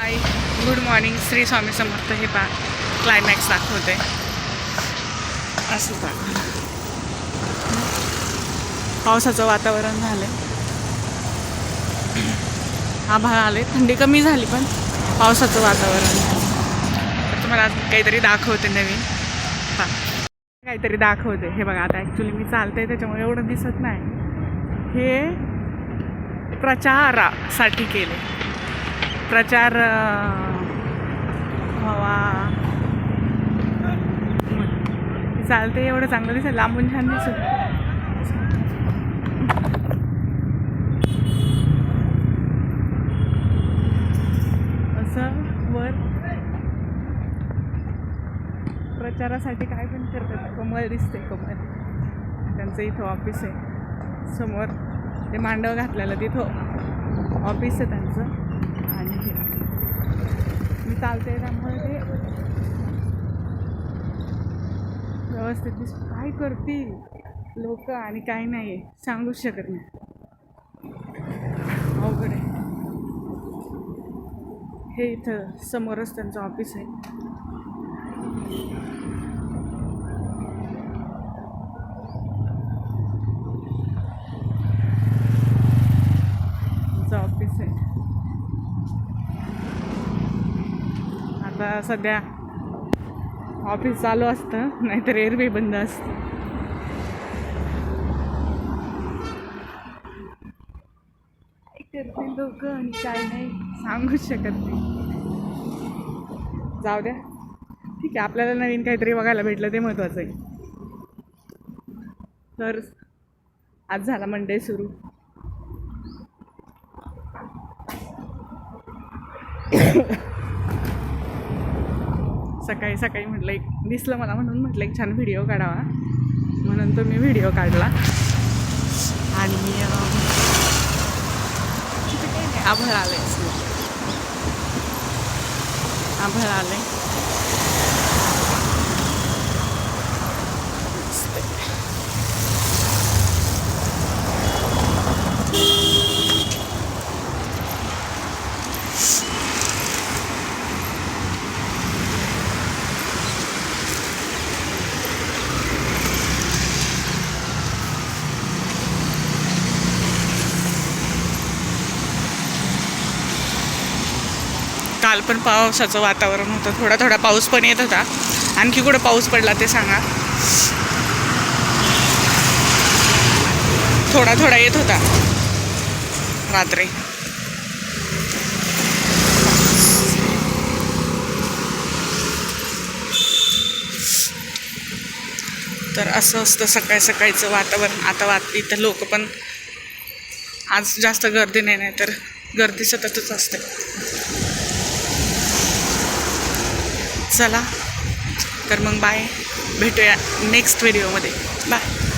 हाय, good morning. Shri Swami Samarth. हे पा climax दाखवते असं दाखवलं. पावसाचं वातावरण झालं, आभाळ आले, थंडी कमी झाली पण पावसाचं वातावरण झालं. तर तुम्हाला आज काहीतरी दाखवते नवीन. पा काहीतरी दाखवते. हे बघा, आता ॲक्च्युली मी चालते त्याच्यामुळे एवढं दिसत नाही. हे प्रचारासाठी केले, प्रचार हवा चालते एवढं चांगलं दिसत, लांबून छान दिसत. असं वर प्रचारासाठी काय पण करतात. कमळ दिसते, कमळ. त्यांचं इथं ऑफिस आहे. समोर ते मांडव घातलेलं तिथं ऑफिस आहे त्यांचं. आणि हे मी चालते त्यामुळे ते व्यवस्थित दिसत. काय करतील लोक आणि काय नाही सांगूच शकत नाही. अवघड आहे. हे इथं समोरच त्यांचं ऑफिस आहे. ऑफिस आहे. आता सध्या ऑफिस चालू असतं, नाहीतर एरवी बंद असतं. काय करते लोक आणि काय नाही सांगूच शकत नाही. जाऊ द्या, ठीक आहे. आपल्याला नवीन काहीतरी बघायला भेटलं ते महत्त्वाचं आहे. तर आज झाला मंडे सुरू. सकाळी सकाळी म्हटलं, एक दिसलं मला म्हणून म्हटलं एक छान व्हिडिओ काढावा, म्हणून तो मी व्हिडिओ काढला. आणि तिथे काही नाही, आभाळ आलं आहे, आभाळ आलं आहे. काल पण पावसाचं वातावरण होतं, थोडा थोडा पाऊस पण येत होता. आणखी कुठं पाऊस पडला ते सांगा. थोडा थोडा येत होता रात्री. तर असं असतं सकाळ सकाळचं वातावरण. आता इथं लोक पण आज जास्त गर्दी नाही, तर गर्दी सततच असते. चला तर मग बाय, भेटूया नेक्स्ट व्हिडिओमध्ये. बाय.